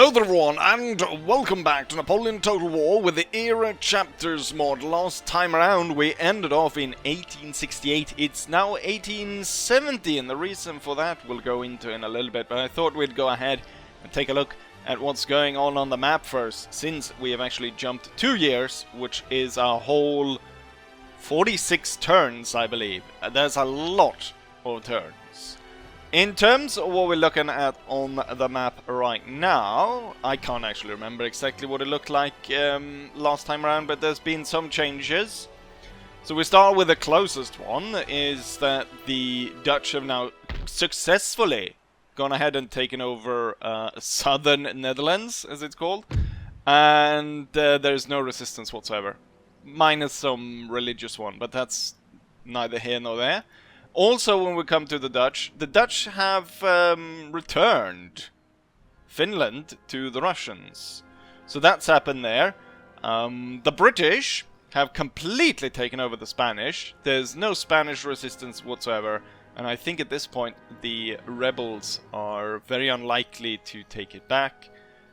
Hello there everyone, and welcome back to Napoleon Total War with the Era Chapters mod. Last time around we ended off in 1868, it's now 1870, and the reason for that we'll go into in a little bit, but I thought we'd go ahead and take a look at what's going on the map first, since we have actually jumped 2 years, which is a whole 46 turns, I believe. There's a lot of turns. In terms of what we're looking at on the map right now, I can't actually remember exactly what it looked like last time around, but there's been some changes. So we start with the closest one, is that the Dutch have now successfully gone ahead and taken over southern Netherlands, as it's called, and there's no resistance whatsoever, minus some religious one, but that's neither here nor there. Also, when we come to the Dutch have returned Finland to the Russians. So that's happened there. The British have completely taken over the Spanish. There's no Spanish resistance whatsoever. And I think at this point the rebels are very unlikely to take it back,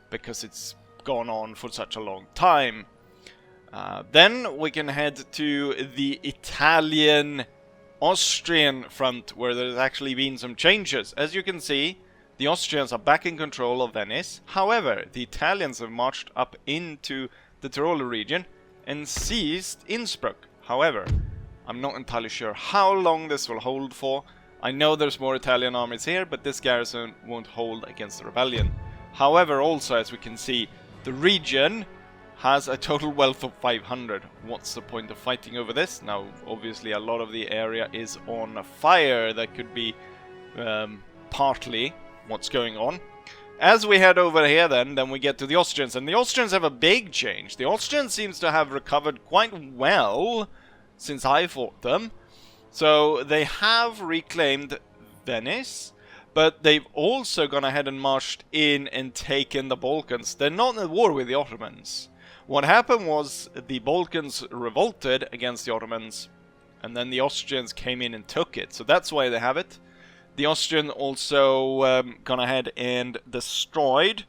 because it's gone on for such a long time. Then we can head to the Austrian front, where there's actually been some changes. As you can see, the Austrians are back in control of Venice. However, the Italians have marched up into the Tyrol region and seized Innsbruck. However, I'm not entirely sure how long this will hold for. I know there's more Italian armies here, but this garrison won't hold against the rebellion. However, also, as we can see, the region has a total wealth of 500. What's the point of fighting over this? Now, obviously, a lot of the area is on fire. That could be partly what's going on. As we head over here, then we get to the Austrians, and the Austrians have a big change. The Austrians seems to have recovered quite well since I fought them. So they have reclaimed Venice, but they've also gone ahead and marched in and taken the Balkans. They're not in a war with the Ottomans. What happened was the Balkans revolted against the Ottomans, and then the Austrians came in and took it. So that's why they have it. The Austrian also gone ahead and destroyed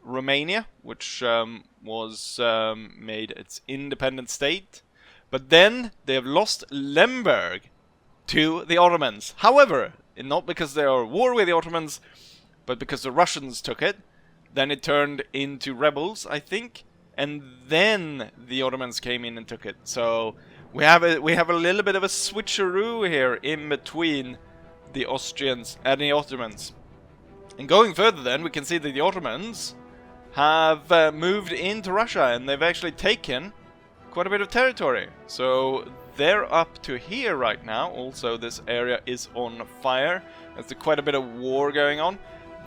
Romania, which was made its independent state. But then they have lost Lemberg to the Ottomans. However, not because they are at war with the Ottomans, but because the Russians took it. Then it turned into rebels, I think. And then the Ottomans came in and took it. So we have a little bit of a switcheroo here in between the Austrians and the Ottomans. And going further, then we can see that the Ottomans have moved into Russia, and they've actually taken quite a bit of territory. So they're up to here right now. Also, this area is on fire. There's quite a bit of war going on.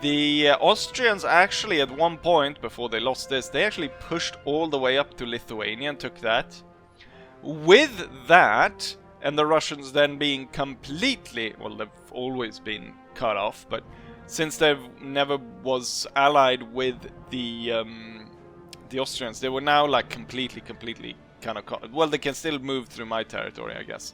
The Austrians actually, at one point, before they lost this, they actually pushed all the way up to Lithuania and took that. With that, and the Russians then being completely, well, they've always been cut off, but since they've never was allied with the Austrians, they were now like completely kind of cut. Well, they can still move through my territory, I guess.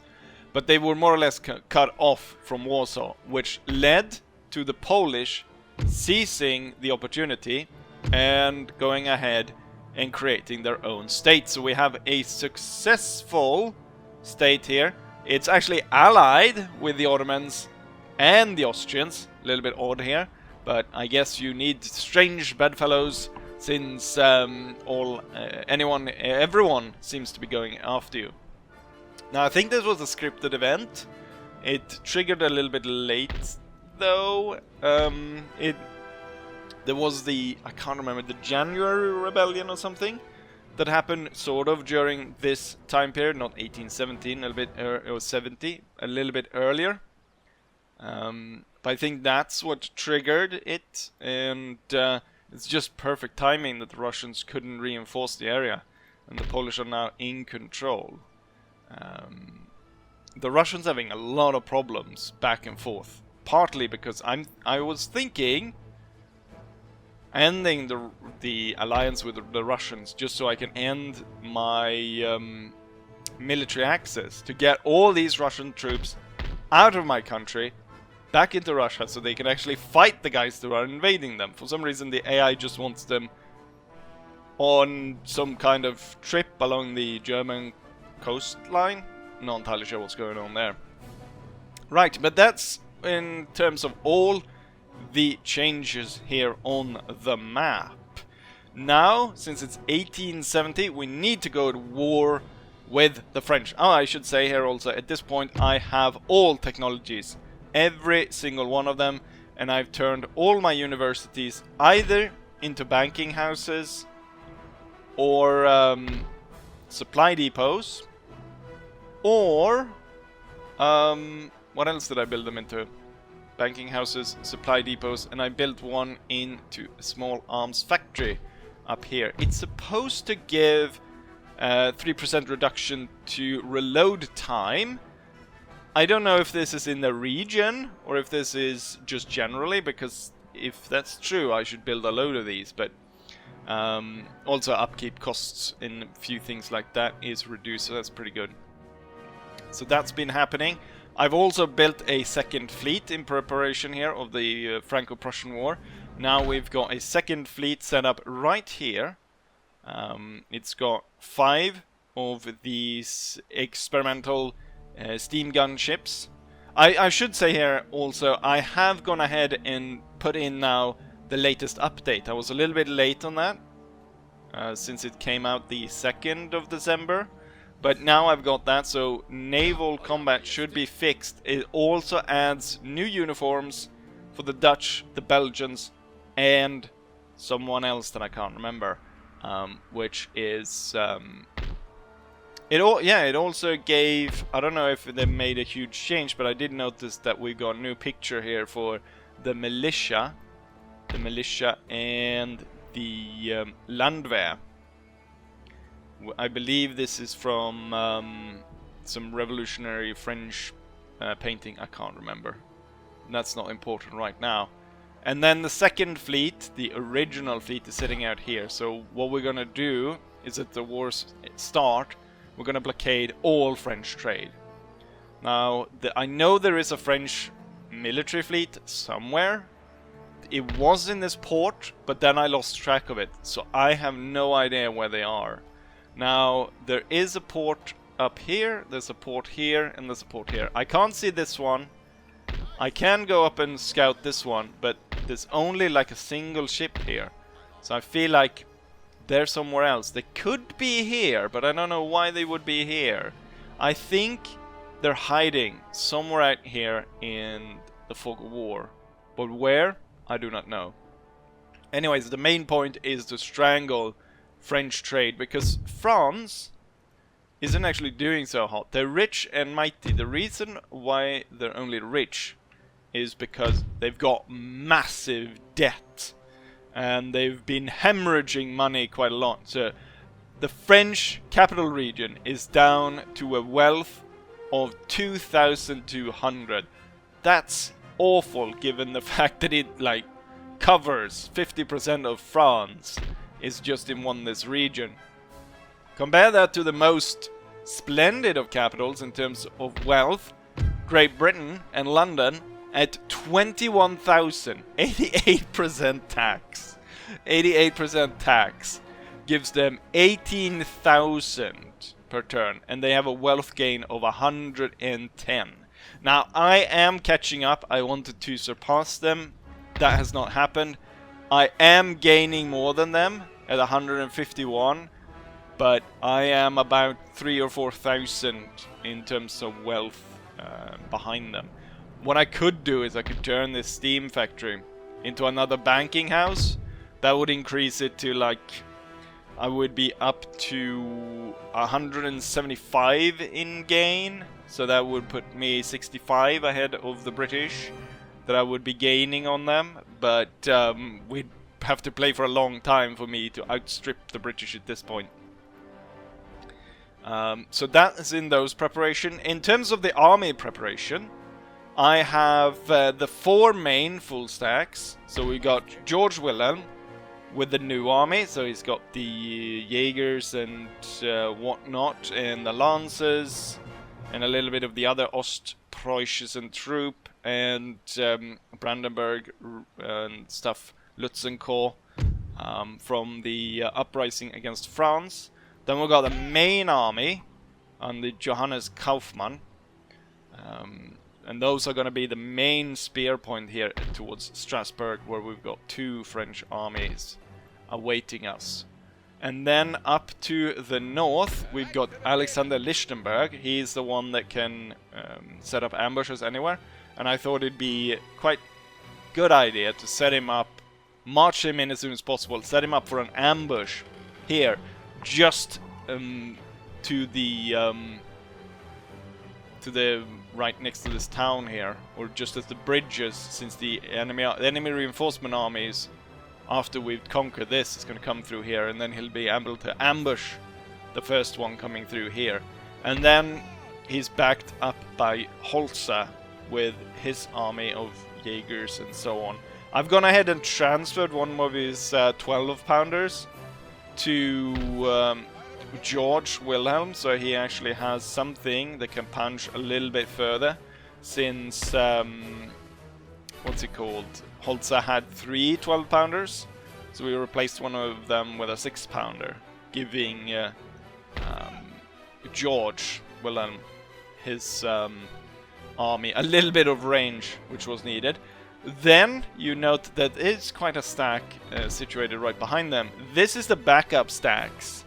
But they were more or less cut off from Warsaw, which led to the Polish seizing the opportunity and going ahead and creating their own state. So we have a successful state here. It's actually allied with the Ottomans and the Austrians. A little bit odd here, but I guess you need strange bedfellows, since everyone seems to be going after you. Now, I think this was a scripted event. It triggered a little bit late, though. There was the, I can't remember, the January Rebellion or something that happened sort of during this time period, not 1817, a little bit or 70, a little bit earlier. But I think that's what triggered it, and it's just perfect timing that the Russians couldn't reinforce the area, and the Polish are now in control. The Russians having a lot of problems back and forth. Partly because I was thinking ending the alliance with the Russians, just so I can end my military access to get all these Russian troops out of my country back into Russia so they can actually fight the guys that are invading them. For some reason the AI just wants them on some kind of trip along the German coastline. Not entirely sure what's going on there. Right, but that's in terms of all the changes here on the map. Now, since it's 1870, we need to go to war with the French. Oh, I should say here also, at this point I have all technologies, every single one of them, and I've turned all my universities either into banking houses or supply depots, or what else did I build them into? Banking houses, supply depots, and I built one into a small arms factory up here. It's supposed to give 3% reduction to reload time. I don't know if this is in the region or if this is just generally, because if that's true I should build a load of these, but also upkeep costs in a few things like that is reduced, so that's pretty good. So that's been happening. I've also built a second fleet in preparation here of the Franco-Prussian War. Now we've got a second fleet set up right here. It's got 5 of these experimental steam gun ships. I should say here also, I have gone ahead and put in now the latest update. I was a little bit late on that, since it came out the 2nd of December. But now I've got that, so naval combat should be fixed. It also adds new uniforms for the Dutch, the Belgians, and someone else that I can't remember, which is it also gave, I don't know if they made a huge change, but I did notice that we got a new picture here for the militia and the Landwehr. I believe this is from some revolutionary French painting. I can't remember. That's not important right now. And then the second fleet, the original fleet, is sitting out here. So what we're gonna do is at the war's start, we're gonna blockade all French trade. Now, I know there is a French military fleet somewhere. It was in this port, but then I lost track of it. So I have no idea where they are. Now, there is a port up here, there's a port here, and there's a port here. I can't see this one. I can go up and scout this one, but there's only like a single ship here. So I feel like they're somewhere else. They could be here, but I don't know why they would be here. I think they're hiding somewhere out here in the fog of war. But where? I do not know. Anyways, the main point is to strangle French trade, because France isn't actually doing so hot. They're rich and mighty. The reason why they're only rich is because they've got massive debt and they've been hemorrhaging money quite a lot. So the French capital region is down to a wealth of 2,200. That's awful, given the fact that it like covers 50% of France is just in this region. Compare that to the most splendid of capitals in terms of wealth, Great Britain and London, at 21,000. 88% tax. 88% tax gives them 18,000 per turn, and they have a wealth gain of 110. Now, I am catching up. I wanted to surpass them. That has not happened. I am gaining more than them at 151, but I am about 3,000 or 4,000 in terms of wealth behind them. What I could do is I could turn this steam factory into another banking house. That would increase it to like, I would be up to 175 in gain. So that would put me 65 ahead of the British that I would be gaining on them. But we'd have to play for a long time for me to outstrip the British at this point. So that is in those preparation. In terms of the army preparation, I have the 4 main full stacks. So we got George Wilhelm with the new army. So he's got the Jaegers and whatnot, and the Lancers, and a little bit of the other Ostpreußischen troop, and Brandenburg and stuff, Lutzenko, from the uprising against France. Then we got the main army under Johannes Kaufmann, and those are going to be the main spear point here towards Strasbourg, where we've got 2 French armies awaiting us. And then up to the north, we've got Alexander Lichtenberg. He's the one that can set up ambushes anywhere. And I thought it'd be quite good idea to set him up, march him in as soon as possible, set him up for an ambush here, just to the right next to this town here, or just at the bridges, since the enemy reinforcement armies, after we've conquered this, is going to come through here, and then he'll be able to ambush the first one coming through here. And then he's backed up by Holzer with his army of Jaegers and so on. I've gone ahead and transferred one of his 12-pounders to George Wilhelm, so he actually has something that can punch a little bit further, since what's it called? Holzer had 3 12-pounders, so we replaced one of them with a 6-pounder, giving George Wilhelm his army a little bit of range, which was needed. Then you note that it's quite a stack situated right behind them. This is the backup stacks.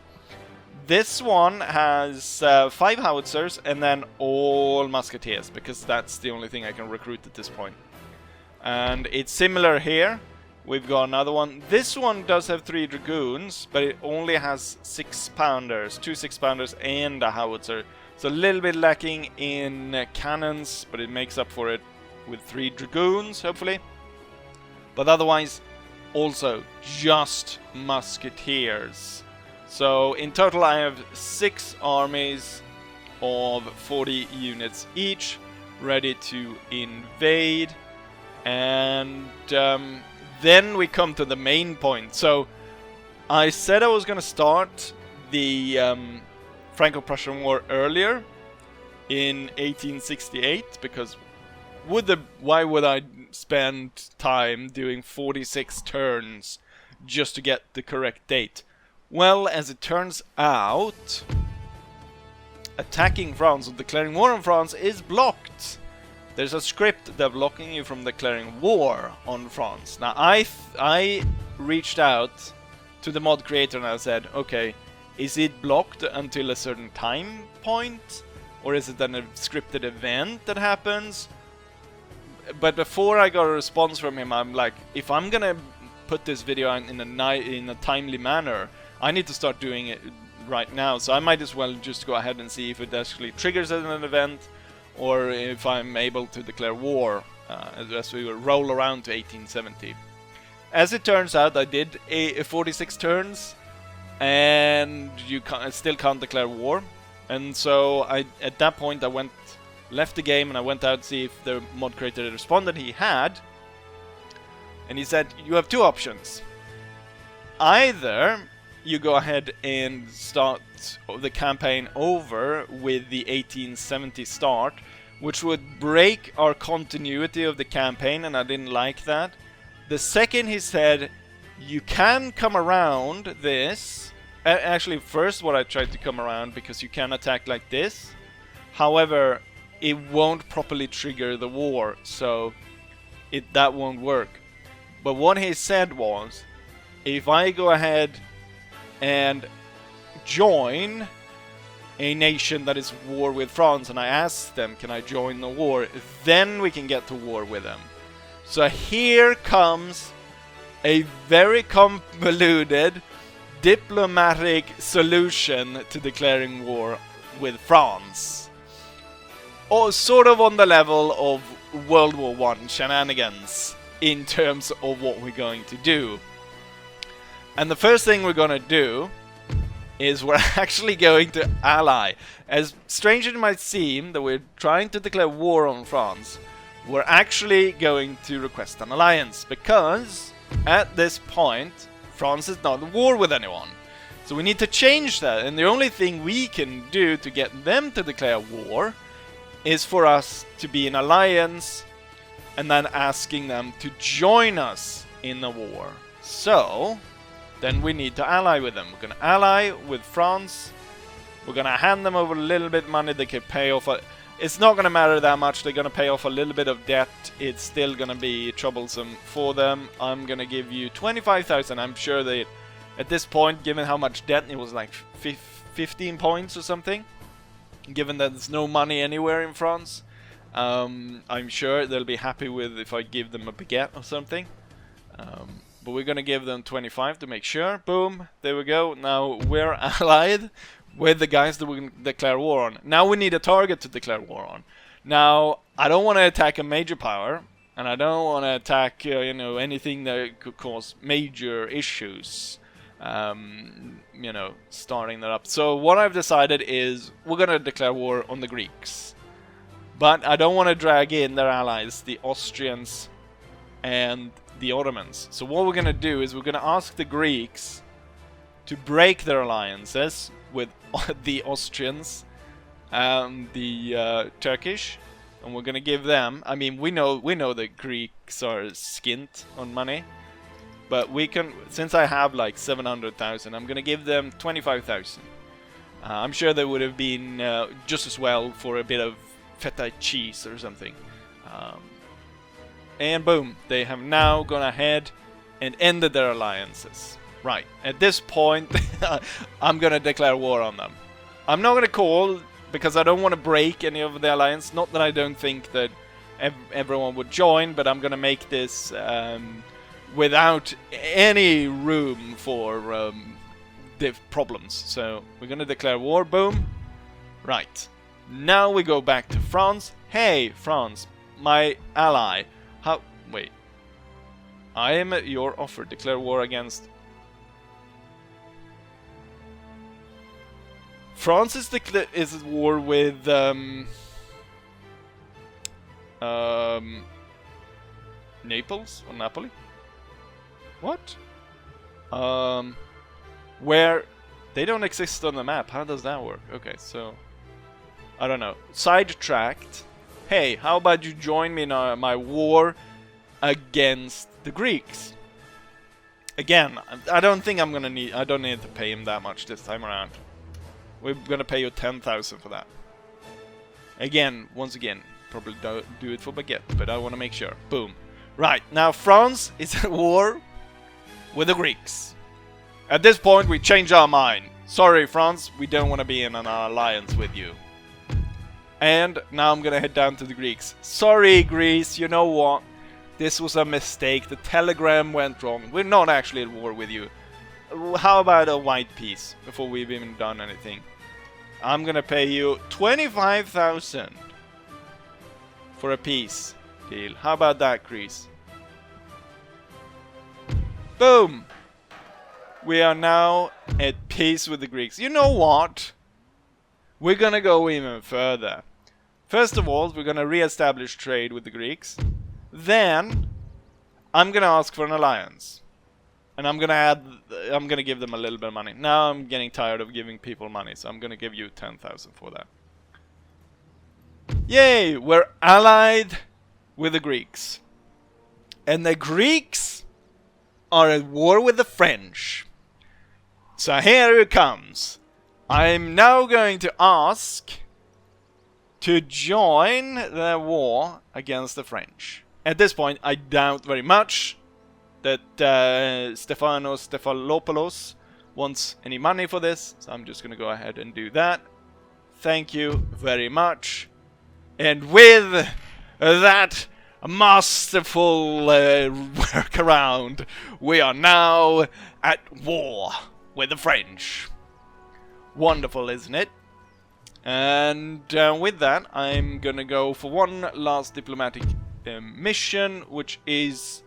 This one has 5 howitzers and then all musketeers, because that's the only thing I can recruit at this point. And it's similar here. We've got another one. This one does have 3 dragoons, but it only has 6-pounders, 2 6-pounders and a howitzer. So a little bit lacking in cannons, but it makes up for it with 3 dragoons, hopefully. But otherwise, also just musketeers. So in total I have 6 armies of 40 units each, ready to invade. And then we come to the main point. So I said I was going to start the Franco-Prussian War earlier in 1868, because why would I spend time doing 46 turns just to get the correct date? Well, as it turns out, attacking France or declaring war on France is blocked. There's a script that blocking you from declaring war on France. Now, I reached out to the mod creator and I said, okay, is it blocked until a certain time point? Or is it then a scripted event that happens? But before I got a response from him, I'm like, if I'm gonna put this video in a timely manner, I need to start doing it right now. So I might as well just go ahead and see if it actually triggers as an event, or if I'm able to declare war as we roll around to 1870. As it turns out, I did 46 turns, and you still can't declare war. And so at that point I left the game and I went out to see if the mod creator responded. He had, and he said, you have 2 options. Either you go ahead and start the campaign over with the 1870 start, which would break our continuity of the campaign, and I didn't like that. The second, he said, you can come around this. Actually, first what I tried to come around, because you can attack like this. However, it won't properly trigger the war, so that won't work. But what he said was, if I go ahead and join a nation that is at war with France, and I ask them, can I join the war, then we can get to war with them. So here comes a very convoluted diplomatic solution to declaring war with France. Or sort of on the level of World War I shenanigans in terms of what we're going to do. And the first thing we're going to do is we're actually going to ally. As strange as it might seem that we're trying to declare war on France, we're actually going to request an alliance, because at this point France is not at war with anyone. So we need to change that, and the only thing we can do to get them to declare war is for us to be in alliance and then asking them to join us in a war. So, then we need to ally with them. We're gonna ally with France. We're gonna hand them over a little bit of money. They can pay off. It's not gonna matter that much. They're gonna pay off a little bit of debt. It's still gonna be troublesome for them. I'm gonna give you 25,000. I'm sure they, at this point, given how much debt, it was like 15 points or something. Given that there's no money anywhere in France, I'm sure they'll be happy with if I give them a baguette or something. But we're gonna give them 25 to make sure. Boom, there we go. Now we're allied with the guys that we can declare war on. Now we need a target to declare war on. Now, I don't want to attack a major power, and I don't want to attack, you know, anything that could cause major issues. You know, starting that up. So what I've decided is we're gonna declare war on the Greeks. But I don't want to drag in their allies, the Austrians and the Ottomans. So what we're gonna do is we're gonna ask the Greeks to break their alliances with the Austrians and the Turkish, and we're gonna give them. I mean, we know the Greeks are skint on money, but we can. Since I have like 700,000, I'm gonna give them 25,000. I'm sure they would have been just as well for a bit of feta cheese or something. And boom, they have now gone ahead and ended their alliances. Right, at this point, I'm gonna declare war on them. I'm not gonna call, because I don't want to break any of the alliance. Not that I don't think that everyone would join, but I'm gonna make this without any room for problems. So we're gonna declare war, boom. Right, now we go back to France. Hey, France, my ally. Wait. I am at your offer. Declare war against... France is at war with Naples or Napoli? What? Where they don't exist on the map. How does that work? Okay, so I don't know. Sidetracked. Hey, how about you join me in my war against the Greeks? Again, I don't think I don't need to pay him that much this time around. We're gonna pay you 10,000 for that. Again, once again, probably do it for baguette, but I want to make sure. Boom. Right, now France is at war with the Greeks. At this point, we change our mind. Sorry, France, we don't want to be in an alliance with you. And now I'm gonna head down to the Greeks. Sorry, Greece, you know what? This was a mistake. The telegram went wrong. We're not actually at war with you. How about a white peace before we've even done anything? I'm gonna pay you 25,000 for a peace deal. How about that, Greece? Boom! We are now at peace with the Greeks. You know what? We're gonna go even further. First of all, we're gonna re-establish trade with the Greeks. Then, I'm gonna ask for an alliance. And I'm gonna give them a little bit of money. Now I'm getting tired of giving people money, so I'm gonna give you 10,000 for that. Yay! We're allied with the Greeks. And the Greeks are at war with the French. So here it comes. I'm now going to ask to join the war against the French. At this point, I doubt very much that Stefanos Stephalopoulos wants any money for this, so I'm just going to go ahead and do that. Thank you very much. And with that masterful workaround, we are now at war with the French. Wonderful, isn't it? And with that, I'm going to go for one last diplomatic mission, which is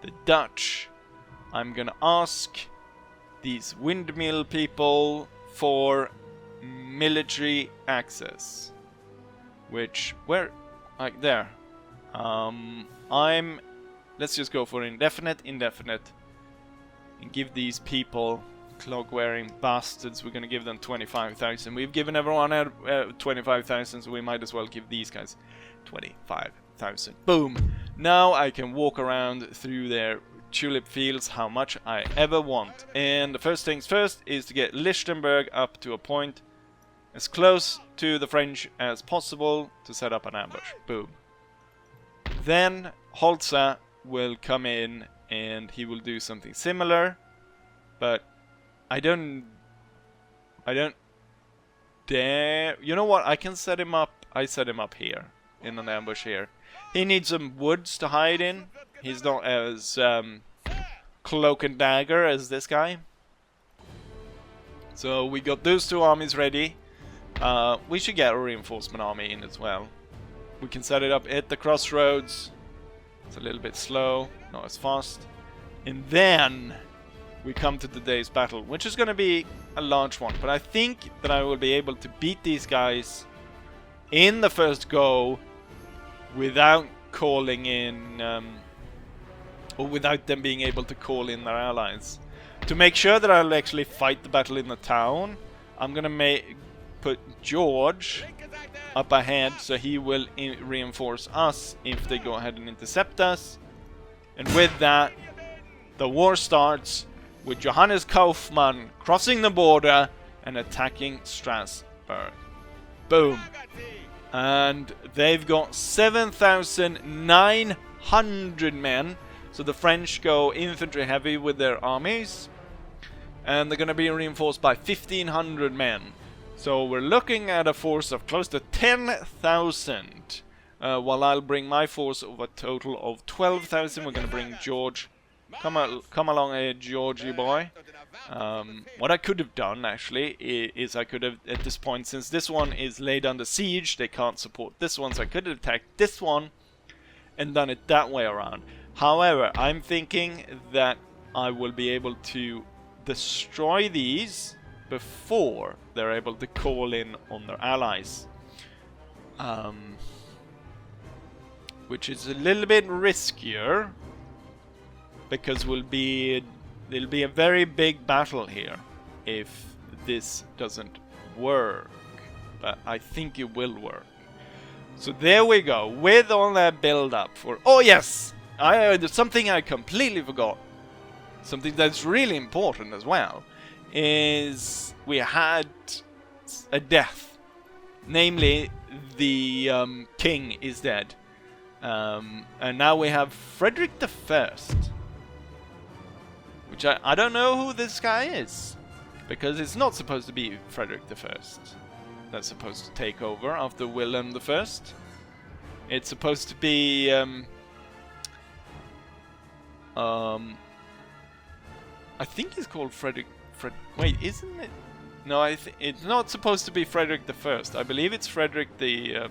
the Dutch. I'm gonna ask these windmill people for military access. Which, where? Like there. Let's just go for indefinite, and give these people, cloak-wearing bastards, we're gonna give them 25,000. We've given everyone 25,000, so we might as well give these guys 25,000. Boom! Now I can walk around through their tulip fields how much I ever want. And the first things first is to get Lichtenberg up to a point as close to the French as possible to set up an ambush. Boom. Then Holza will come in and he will do something similar, but I don't dare. You know what? I can set him up. I set him up here in an ambush here. He needs some woods to hide in. He's not as cloak and dagger as this guy. So we got those two armies ready. We should get a reinforcement army in as well. We can set it up at the crossroads. It's a little bit slow, not as fast. And then we come to today's battle, which is going to be a large one. But I think that I will be able to beat these guys in the first go without calling in, or without them being able to call in their allies. To make sure that I'll actually fight the battle in the town, I'm going to put George up ahead, so he will reinforce us if they go ahead and intercept us. And with that, the war starts with Johannes Kaufmann crossing the border and attacking Strasbourg. Boom. And they've got 7,900 men. So the French go infantry heavy with their armies. And they're going to be reinforced by 1,500 men. So we're looking at a force of close to 10,000. While I'll bring my force of a total of 12,000. We're going to bring George. Come along here, Georgie boy. What I could have done, actually, is I could have, at this point, since this one is laid under siege, they can't support this one, so I could have attacked this one and done it that way around. However, I'm thinking that I will be able to destroy these before they're able to call in on their allies. Which is a little bit riskier, because there'll be a very big battle here if this doesn't work. But I think it will work. So there we go, with all that build up for... Oh yes! There's something I completely forgot. Something that's really important as well. Is we had a death. Namely, the king is dead. And now we have Frederick the First. Which I don't know who this guy is. Because it's not supposed to be Frederick the First that's supposed to take over after Wilhelm the First. It's supposed to be I think he's called Frederick. Wait, isn't it? No, it's not supposed to be Frederick the First. I believe it's Frederick the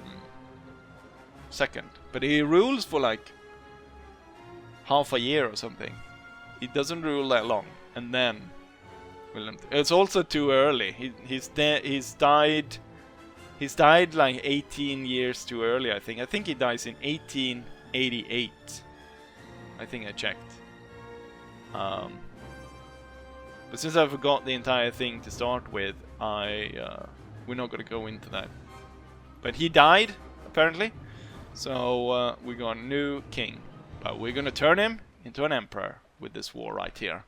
Second. But he rules for like half a year or something. He doesn't rule that long, and then William. It's also too early. He's died. He's died like 18 years too early. I think. I think he dies in 1888. I think I checked. But since I forgot the entire thing to start with, we're not going to go into that. But he died apparently, so we got a new king. But we're going to turn him into an emperor with this war right here.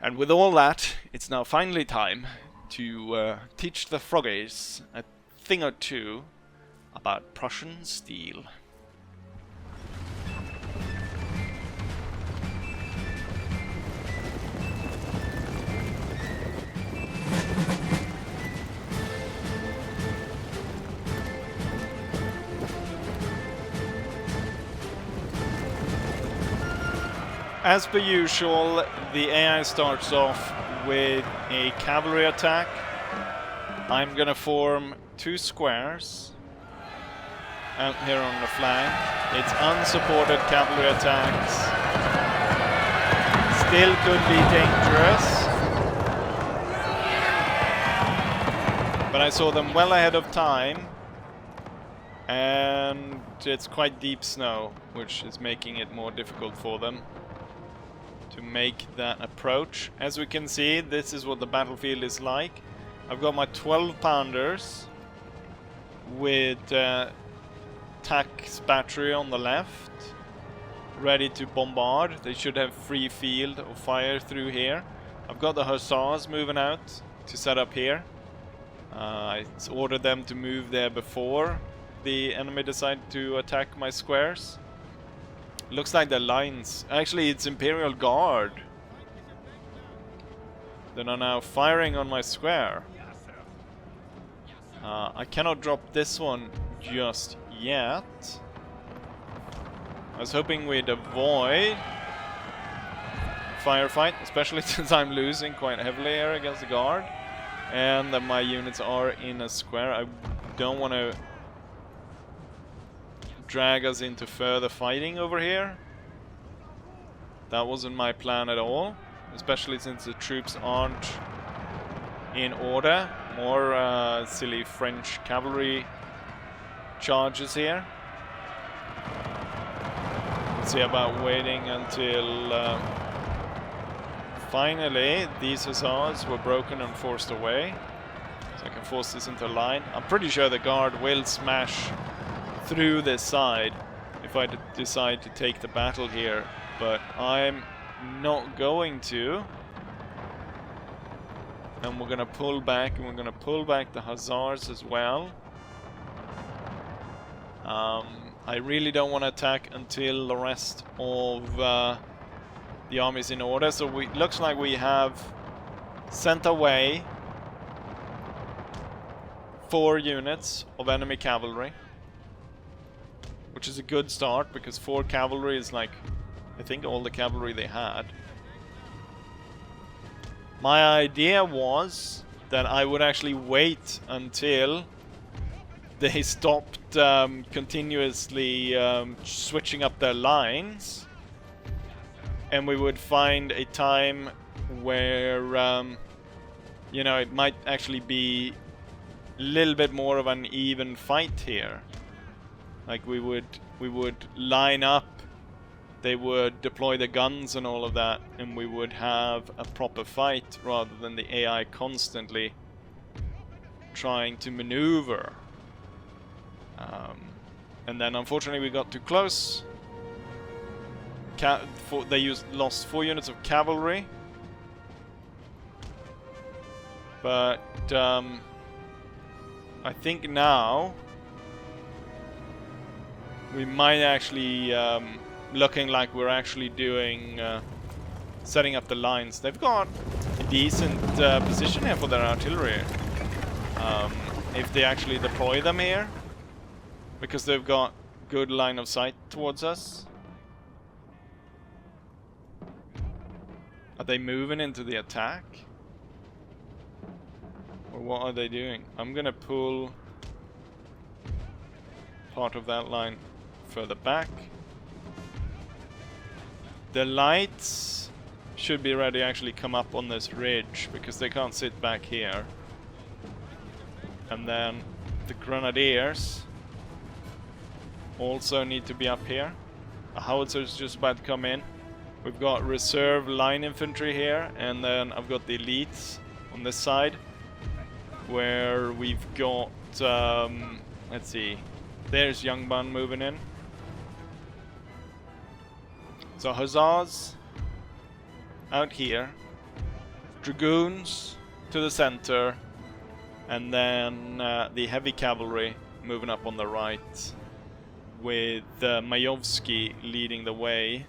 And with all that, it's now finally time to teach the froggies a thing or two about Prussian steel. As per usual, the AI starts off with a cavalry attack. I'm gonna form 2 squares out here on the flank. It's unsupported cavalry attacks. Still could be dangerous. But I saw them well ahead of time. And it's quite deep snow, which is making it more difficult for them to make that approach. As we can see, this is what the battlefield is like. I've got my 12 pounders with Tax battery on the left ready to bombard. They should have free field of fire through here. I've got the hussars moving out to set up here. I ordered them to move there before the enemy decide to attack my squares. Looks like the lines... Actually, it's Imperial Guard that are now firing on my square. I cannot drop this one just yet. I was hoping we'd avoid firefight, especially since I'm losing quite heavily here against the guard. And that my units are in a square. I don't want to drag us into further fighting over here. That wasn't my plan at all. Especially since the troops aren't in order. More silly French cavalry charges here. Let's see about waiting until finally these hussars were broken and forced away. So I can force this into line. I'm pretty sure the guard will smash through this side if I decide to take the battle here. But I'm not going to. And we're gonna pull back, and we're gonna pull back the hussars as well. I really don't want to attack until the rest of the army's in order. So it looks like we have sent away 4 units of enemy cavalry, which is a good start because 4 cavalry is like, I think, all the cavalry they had. My idea was that I would actually wait until they stopped continuously switching up their lines, and we would find a time where you know, it might actually be a little bit more of an even fight here. Like we would line up, they would deploy the guns and all of that, and we would have a proper fight rather than the AI constantly trying to maneuver. And then unfortunately we got too close. They lost 4 units of cavalry. But I think now we might actually looking like we're actually doing setting up the lines. They've got a decent position here for their artillery. If they actually deploy them here, because they've got good line of sight towards us. Are they moving into the attack? Or what are they doing? I'm gonna pull part of that line further back. The lights should be ready to actually come up on this ridge because they can't sit back here. And then the grenadiers also need to be up here. A howitzer is just about to come in. We've got reserve line infantry here, and then I've got the elites on this side, where we've got let's see, there's Young Bun moving in. So hussars out here, dragoons to the center, and then the heavy cavalry moving up on the right, with Majovsky leading the way.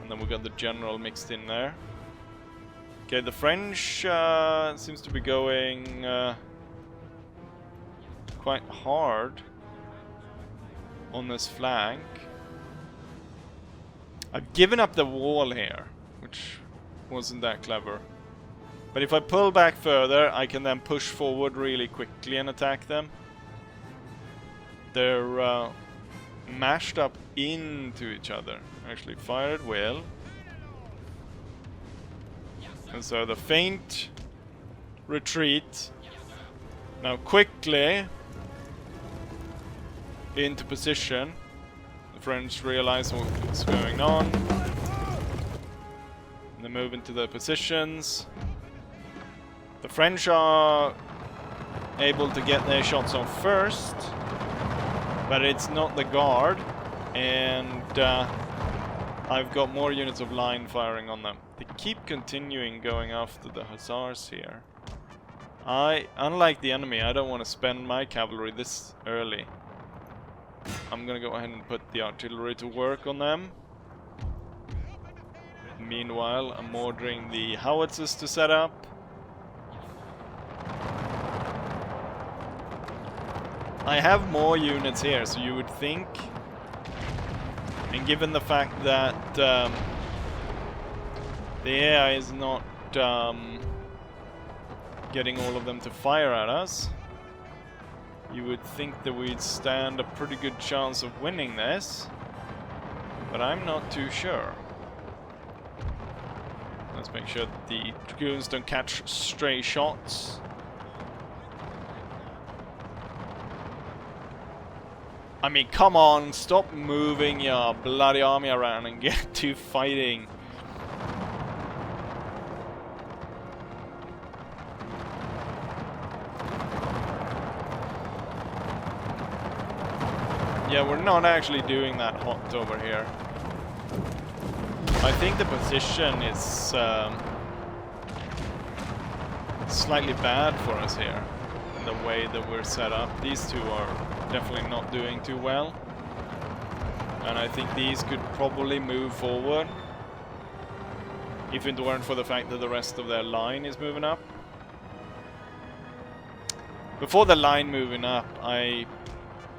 And then we've got the general mixed in there. Okay, the French seems to be going quite hard on this flank. I've given up the wall here, which wasn't that clever. But if I pull back further, I can then push forward really quickly and attack them. They're mashed up into each other. Actually fired well. And so the feint retreat now quickly into position. The French realize what's going on. And they move into their positions. The French are able to get their shots off first, but it's not the guard. and I've got more units of line firing on them. They keep continuing going after the hussars here. Unlike the enemy, I don't want to spend my cavalry this early. I'm gonna go ahead and put the artillery to work on them. Meanwhile, I'm ordering the howitzers to set up. I have more units here, so you would think, and given the fact that the AI is not getting all of them to fire at us, you would think that we'd stand a pretty good chance of winning this, but I'm not too sure. Let's make sure that the dragoons don't catch stray shots. I mean, come on, stop moving your bloody army around and get to fighting. Yeah, we're not actually doing that hot over here. I think the position is slightly bad for us here in the way that we're set up. These two are definitely not doing too well, and I think these could probably move forward if it weren't for the fact that the rest of their line is moving up. Before the line moving up, I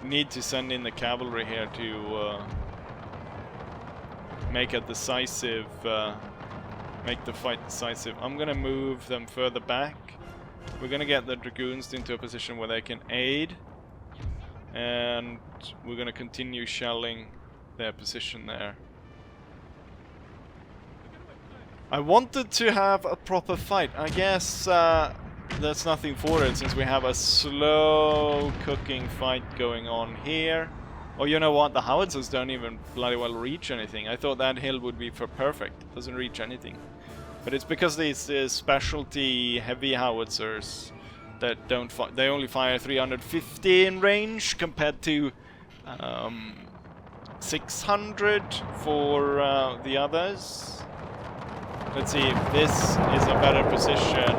need to send in the cavalry here to make a decisive, make the fight decisive. I'm gonna move them further back. We're gonna get the dragoons into a position where they can aid, and we're gonna continue shelling their position there. I wanted to have a proper fight. I guess there's nothing for it since we have a slow cooking fight going on here. Oh, you know what? The howitzers don't even bloody well reach anything. I thought that hill would be for perfect. It doesn't reach anything. But it's because these specialty heavy howitzers that don't fire. They only fire 350 in range compared to 600 for the others. Let's see if this is a better position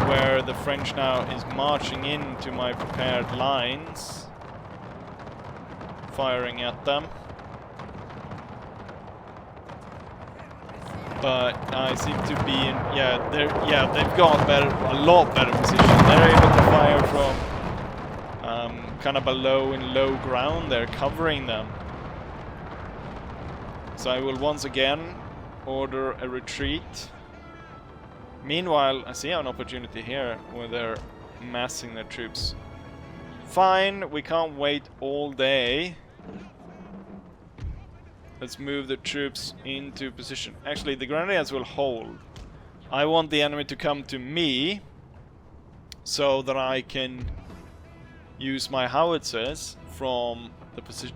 where the French now is marching into my prepared lines, firing at them. But I seem to be in, they've got a lot better position. They're able to fire from kind of below in low ground. They're covering them. So I will once again order a retreat. Meanwhile, I see an opportunity here where they're massing their troops. Fine, we can't wait all day. Let's move the troops into position. Actually, the grenadiers will hold. I want the enemy to come to me so that I can use my howitzers from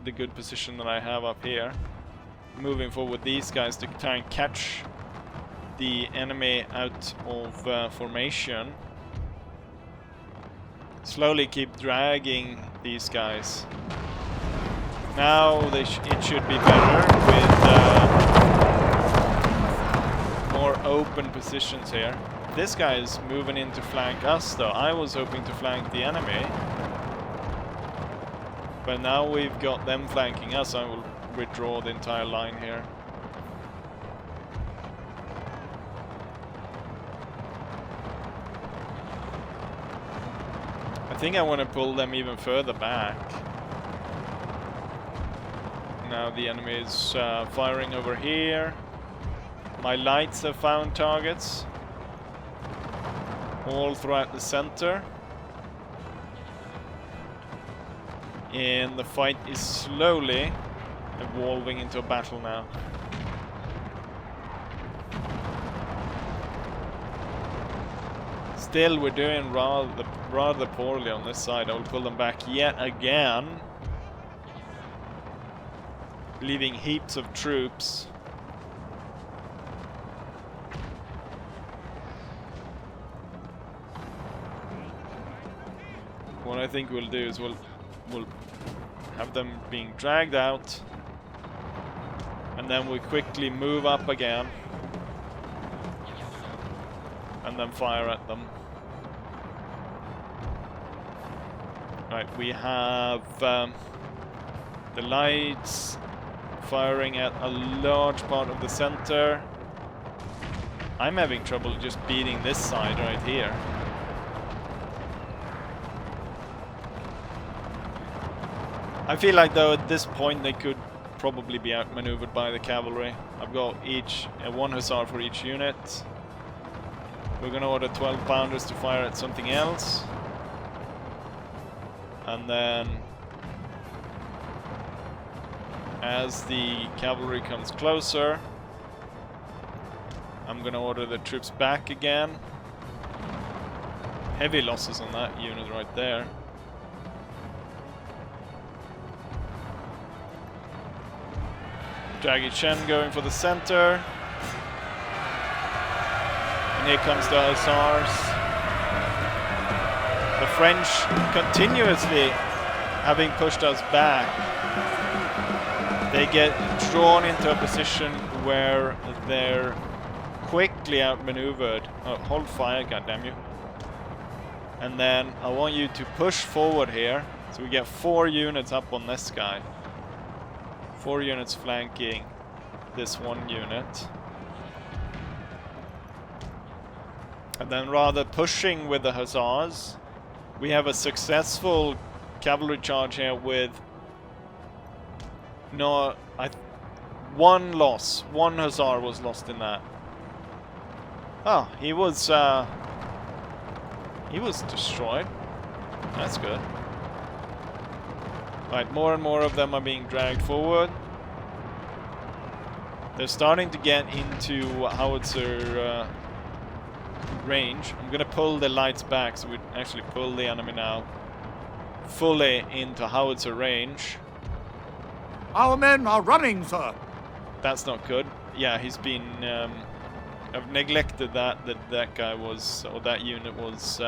the good position that I have up here. Moving forward these guys to try and catch the enemy out of formation. Slowly keep dragging these guys. Now it should be better with more open positions here. This guy is moving in to flank us though. I was hoping to flank the enemy. But now we've got them flanking us. I will withdraw the entire line here. I think I want to pull them even further back. Now the enemy is firing over here. My lights have found targets all throughout the center. And the fight is slowly evolving into a battle now. Still, we're doing rather poorly on this side. I will pull them back yet again, leaving heaps of troops. What I think we'll do is we'll have them being dragged out, and then we quickly move up again and then fire at them. Right, we have the lights firing at a large part of the center. I'm having trouble just beating this side right here. I feel like though at this point they could probably be outmaneuvered by the cavalry. I've got each one hussar for each unit. We're gonna order 12 pounders to fire at something else. And then as the cavalry comes closer, I'm gonna order the troops back again. Heavy losses on that unit right there. Draggy Chen going for the center. And here comes the hussars. The French continuously having pushed us back. They get drawn into a position where they're quickly outmaneuvered. Oh, hold fire, goddammit you. And then I want you to push forward here. So we get 4 units up on this guy. 4 units flanking this 1 unit. And then rather pushing with the hussars, we have a successful cavalry charge here with one loss. 1 hussar was lost in that. Oh, he was destroyed. That's good. Right, more and more of them are being dragged forward. They're starting to get into howitzer range. I'm gonna pull the lights back so we actually pull the enemy now fully into howitzer range. Our men are running, sir. That's not good. Yeah, he's been I've neglected that guy was, or that unit was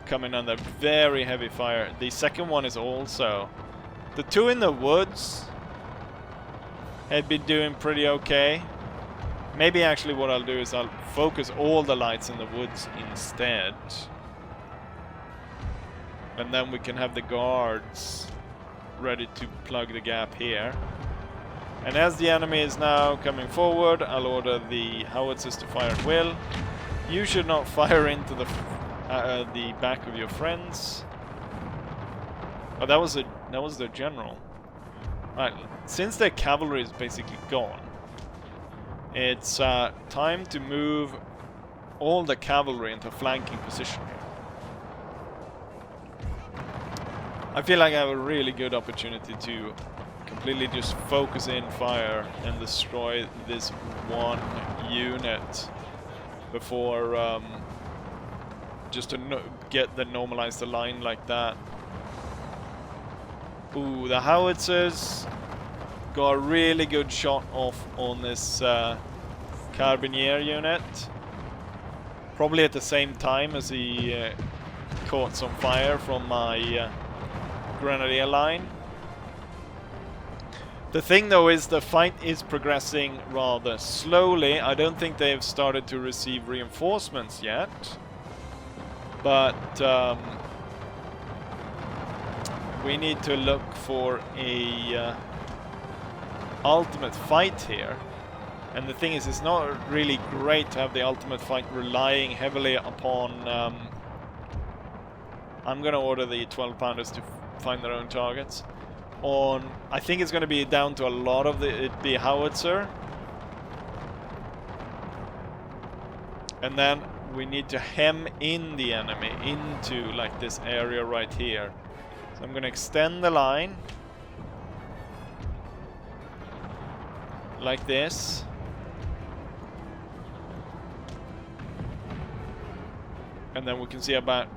coming under very heavy fire. The second one is also. The 2 in the woods had been doing pretty okay. Maybe actually what I'll do is I'll focus all the lights in the woods instead. And then we can have the guards ready to plug the gap here. And as the enemy is now coming forward, I'll order the howitzers to fire at will. You should not fire into the back of your friends. Oh, that was the general. Right, since their cavalry is basically gone, it's time to move all the cavalry into flanking position here. I feel like I have a really good opportunity to completely just focus in fire and destroy this 1 unit before just to get the normalize the line like that. Ooh, the howitzers got a really good shot off on this Carabinier unit. Probably at the same time as he caught some fire from my Grenadier line. The thing though is the fight is progressing rather slowly. I don't think they've started to receive reinforcements yet. But we need to look for a ultimate fight here. And the thing is, it's not really great to have the ultimate fight relying heavily upon... I'm gonna order the 12 pounders to find their own targets. I think it's going to be down to a lot of the howitzer. And then we need to hem in the enemy into like this area right here. So I'm going to extend the line like this. And then we can see about,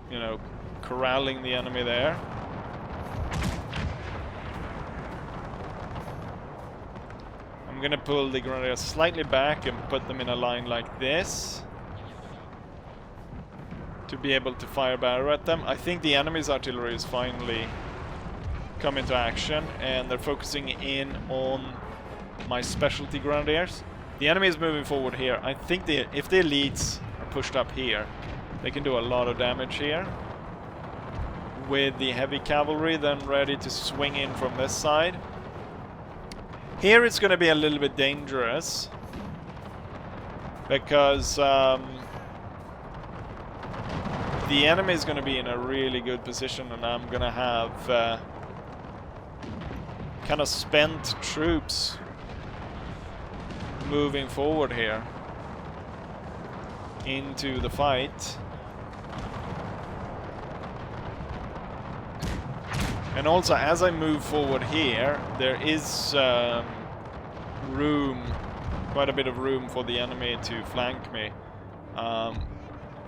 you know, corralling the enemy there. I'm gonna pull the Grenadiers slightly back and put them in a line like this to be able to fire barrow at them. I think the enemy's artillery is finally come into action, and they're focusing in on my specialty grenadiers. The enemy is moving forward here. I think if the elites are pushed up here, they can do a lot of damage here. With the heavy cavalry then ready to swing in from this side. Here it's going to be a little bit dangerous, because the enemy is going to be in a really good position, and I'm going to have kind of spent troops moving forward here into the fight. And also, as I move forward here, there is room, quite a bit of room for the enemy to flank me.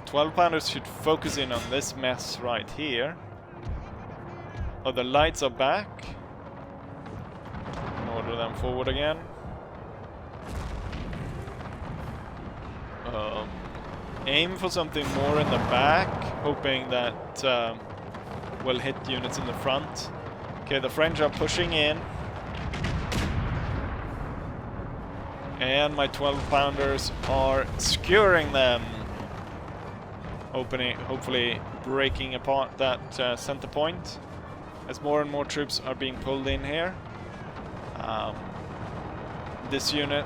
12 pounders should focus in on this mess right here. Oh, the lights are back. Order them forward again. Aim for something more in the back, hoping that will hit units in the front. Okay, the French are pushing in. And my 12 pounders are skewering them. Hopefully breaking apart that center point, as more and more troops are being pulled in here. This unit,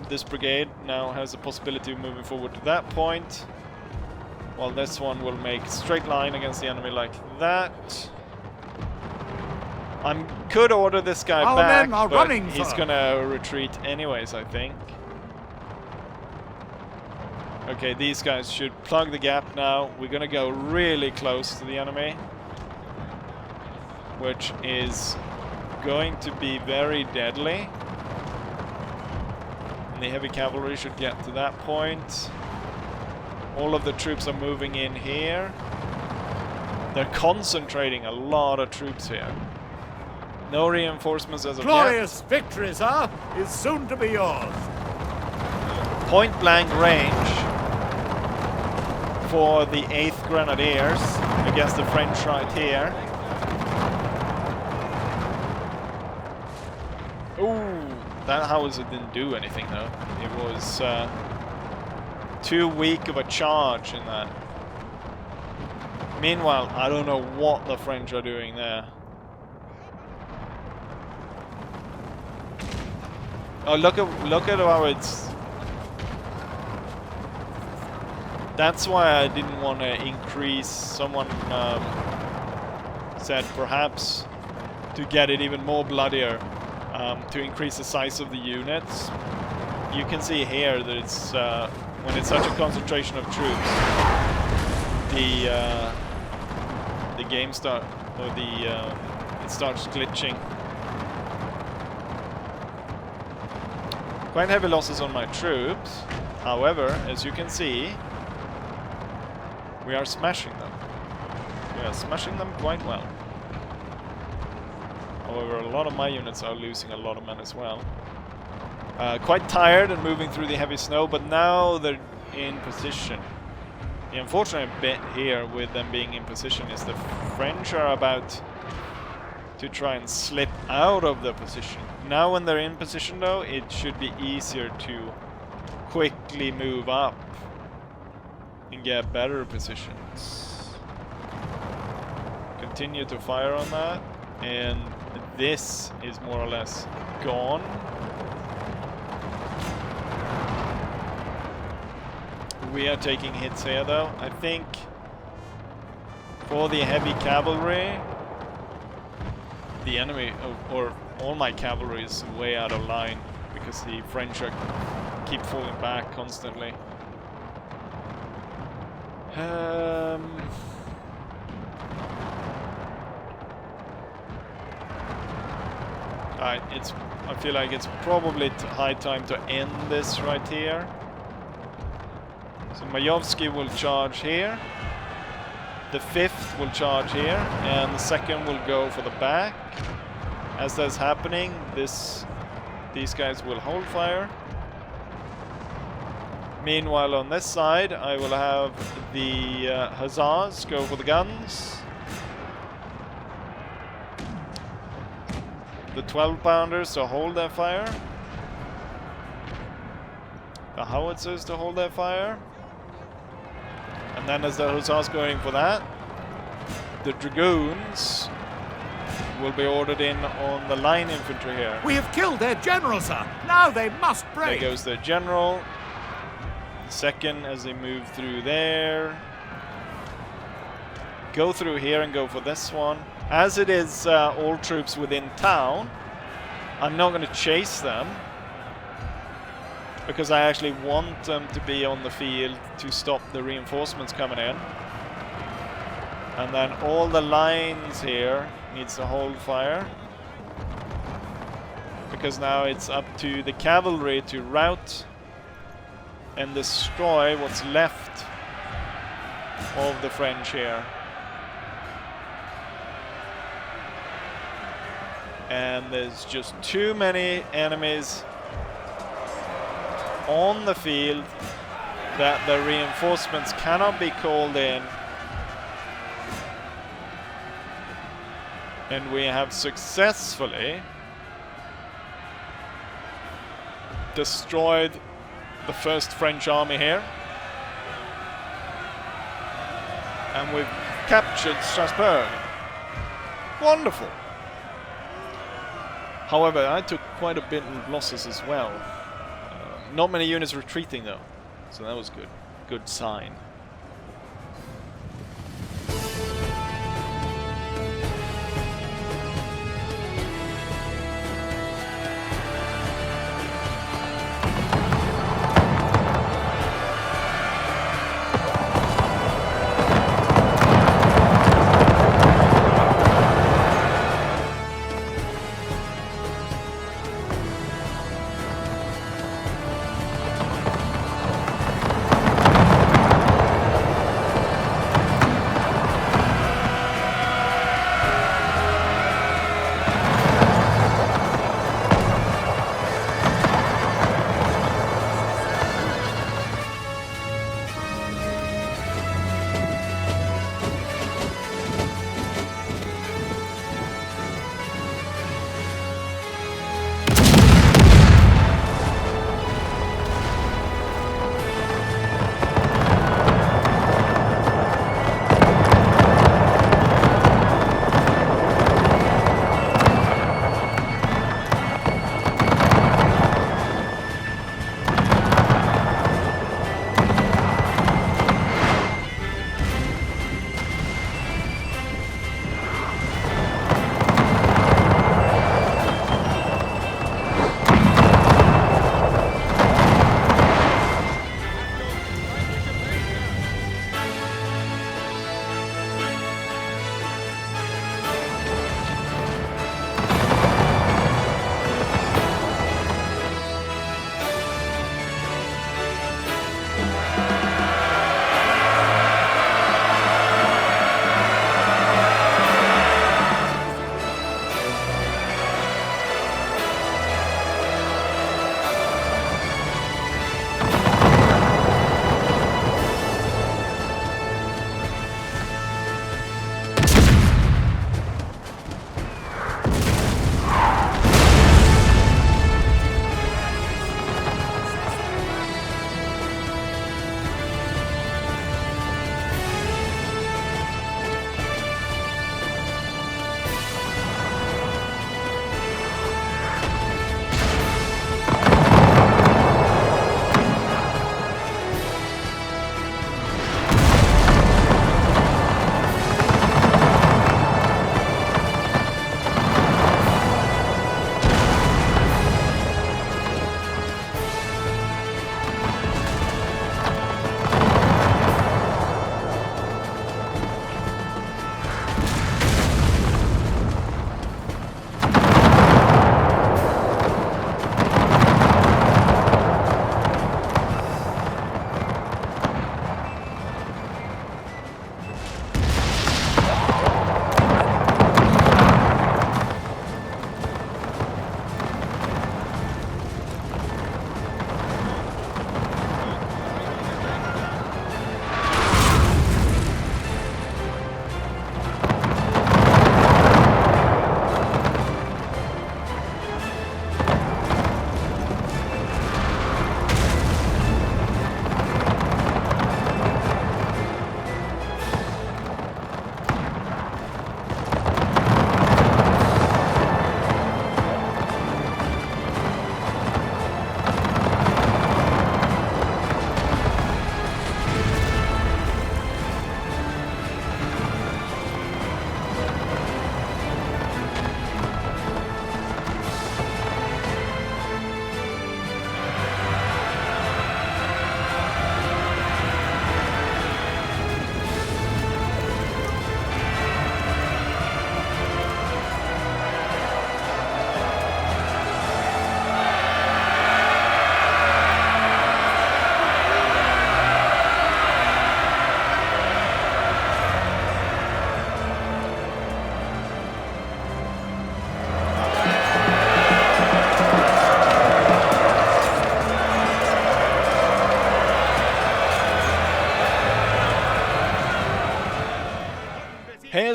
this brigade, now has the possibility of moving forward to that point, while this one will make a straight line against the enemy like that. I could order this guy back, but he's gonna retreat anyways, I think. Okay, these guys should plug the gap now. We're gonna go really close to the enemy, which is going to be very deadly. And the heavy cavalry should get to that point. All of the troops are moving in here. They're concentrating a lot of troops here. No reinforcements as of yet. Glorious victory, sir, is soon to be yours. Point blank range for the 8th Grenadiers against the French right here. Ooh, that howitzer didn't do anything though. It was too weak of a charge in that. Meanwhile, I don't know what the French are doing there. Oh, look at how it's. That's why I didn't want to increase. Someone said perhaps to get it even more bloodier, to increase the size of the units. You can see here that it's when it's such a concentration of troops, the game start or it starts glitching. Quite heavy losses on my troops. However, as you can see, we are smashing them. We are smashing them quite well. However, a lot of my units are losing a lot of men as well. Quite tired and moving through the heavy snow, but now they're in position. The unfortunate bit here with them being in position is the French are about to try and slip out of the position. Now when they're in position though, it should be easier to quickly move up and get better positions. Continue to fire on that, and this is more or less gone. We are taking hits here though. I think for the heavy cavalry, the enemy, or all my cavalry is way out of line because the French keep falling back constantly. I feel like it's probably high time to end this right here. So Majovsky will charge here. The 5th will charge here, and the 2nd will go for the back. As that's happening, these guys will hold fire. Meanwhile, on this side, I will have the hussars go for the guns. The 12-pounders to hold their fire. The howitzers to hold their fire. And then as the hussars going for that, the dragoons will be ordered in on the line infantry here. We have killed their general, sir. Now they must break. There goes their general. Second as they move through there. Go through here and go for this one. As it is all troops within town, I'm not going to chase them, because I actually want them to be on the field to stop the reinforcements coming in. And then all the lines here needs to hold fire, because now it's up to the cavalry to rout and destroy what's left of the French here. And there's just too many enemies on the field that the reinforcements cannot be called in. And we have successfully destroyed the first French army here. And we've captured Strasbourg. Wonderful. However, I took quite a bit of losses as well. Not many units retreating though, so that was good. Good sign.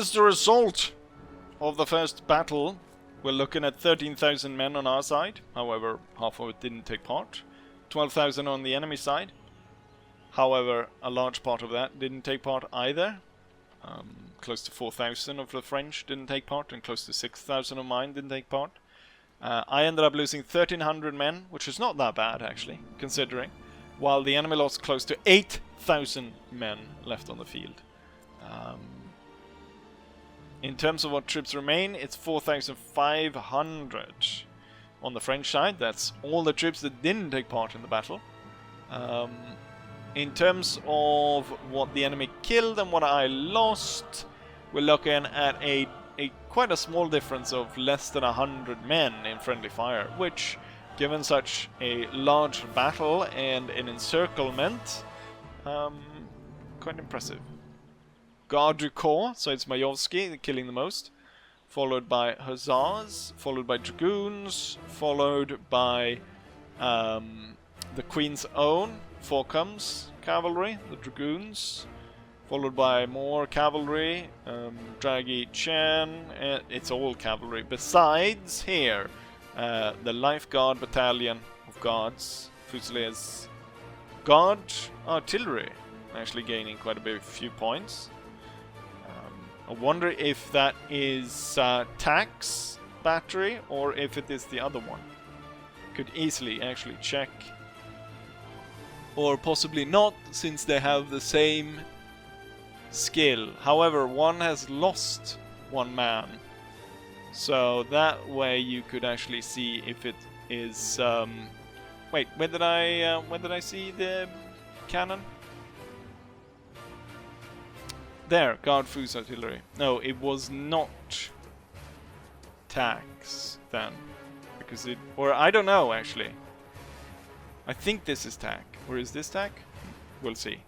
is the result of the first battle. We're looking at 13,000 men on our side. However, half of it didn't take part. 12,000 on the enemy side. However, a large part of that didn't take part either. Close to 4,000 of the French didn't take part, and close to 6,000 of mine didn't take part. I ended up losing 1,300 men, which is not that bad actually, considering. While the enemy lost close to 8,000 men left on the field. In terms of what troops remain, it's 4,500 on the French side. That's all the troops that didn't take part in the battle. In terms of what the enemy killed and what I lost, we're looking at a quite a small difference of less than 100 men in friendly fire, which, given such a large battle and an encirclement, quite impressive. Garde du Corps, so it's Majovsky killing the most, followed by Hussars, followed by Dragoons, followed by the Queen's Own, Foucam's cavalry, the Dragoons, followed by more cavalry, Draghi Chen, it's all cavalry. Besides here, the Life Guard Battalion of Guards, Fusiliers Guard Artillery, actually gaining quite a few points. I wonder if that is Tax Battery or if it is the other one. Could easily actually check. Or possibly not, since they have the same skill. However, one has lost one man. So that way you could actually see if it is... wait, where did I see the cannon? There, Guard Fus Artillery. No, it was not Tax then. Because it... or I don't know actually. I think this is TAC. Or is this TAC? We'll see.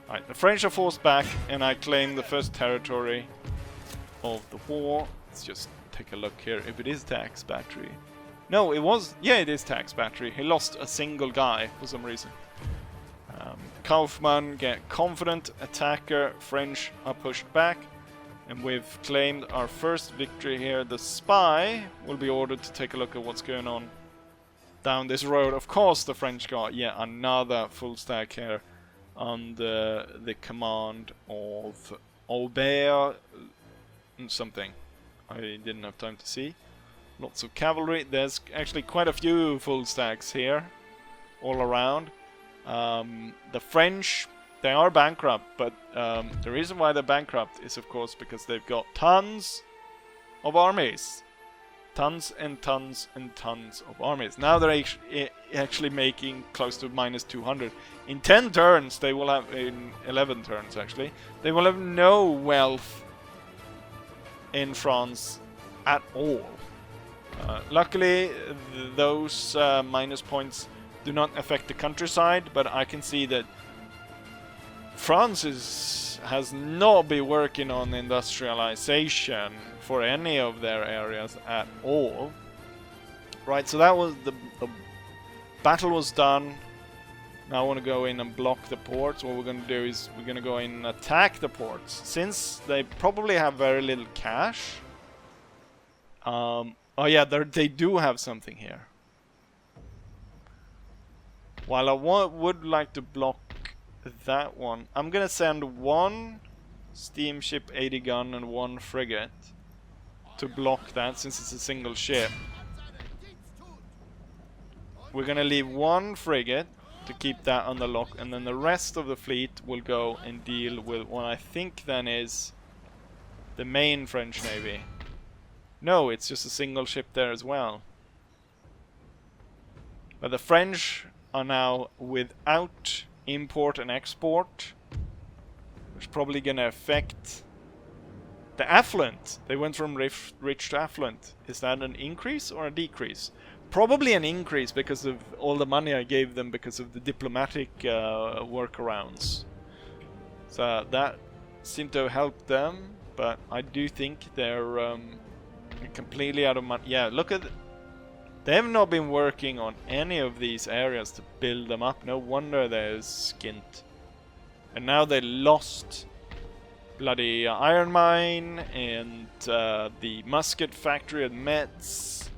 Alright, the French are forced back and I claim the first territory of the war. Let's just take a look here if it is Tax Battery. No, it was... yeah, it is Tax Battery. He lost a single guy for some reason. Kaufmann get confident, attacker, French are pushed back, and we've claimed our first victory here. The spy will be ordered to take a look at what's going on down this road. Of course the French got yet another full stack here under the command of Aubert something. I didn't have time to see. Lots of cavalry. There's actually quite a few full stacks here all around. The French, they are bankrupt, but the reason why they're bankrupt is of course because they've got tons of armies. Tons and tons and tons of armies. Now they're actually making close to minus 200. In 10 turns, they will have, in 11 turns actually, they will have no wealth in France at all. Luckily, those minus points do not affect the countryside, but I can see that France has not been working on industrialization for any of their areas at all. Right, so that was the battle was done. Now I want to go in and block the ports. What we're going to do is we're going to go in and attack the ports. Since they probably have very little cash. Oh yeah, they do have something here. While I would like to block that one, I'm gonna send one steamship 80 gun and one frigate to block that, since it's a single ship. We're gonna leave one frigate to keep that on the lock, and then the rest of the fleet will go and deal with what I think then is the main French Navy. No, it's just a single ship there as well. But the French are now without import and export, which is probably gonna affect the affluent. They went from rich to affluent. Is that an increase or a decrease? Probably an increase because of all the money I gave them because of the diplomatic workarounds. So that seemed to help them, but I do think they're completely out of money. Yeah, look at... they have not been working on any of these areas to build them up. No wonder they're skint. And now they lost bloody iron mine, and the musket factory at Metz,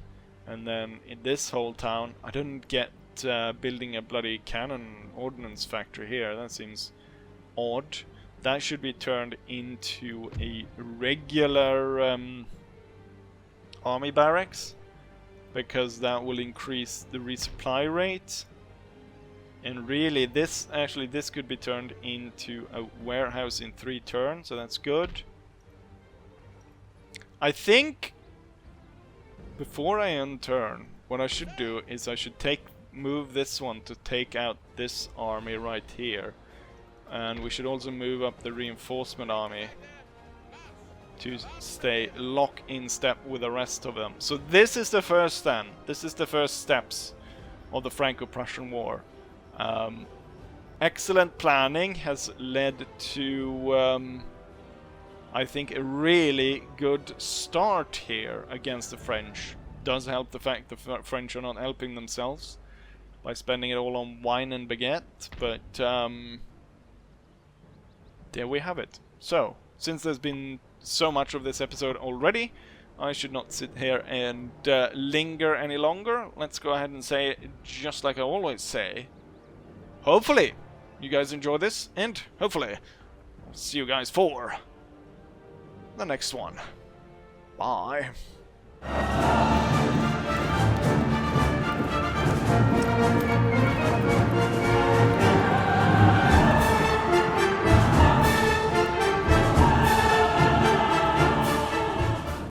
and then in this whole town. I didn't get building a bloody cannon ordnance factory here. That seems odd. That should be turned into a regular army barracks, because that will increase the resupply rate. And really, this could be turned into a warehouse in 3 turns, so that's good. I think before I end turn, what I should do is I should move this one to take out this army right here. And we should also move up the reinforcement army to stay lock in step with the rest of them. So this is the first then. This is the first steps of the Franco-Prussian War. Excellent planning has led to, I think, a really good start here against the French. Does help the fact the French are not helping themselves by spending it all on wine and baguette, but there we have it. So, since there's been so much of this episode already, I should not sit here and linger any longer. Let's go ahead and say, just like I always say, hopefully you guys enjoy this, and hopefully I'll see you guys for the next one. Bye.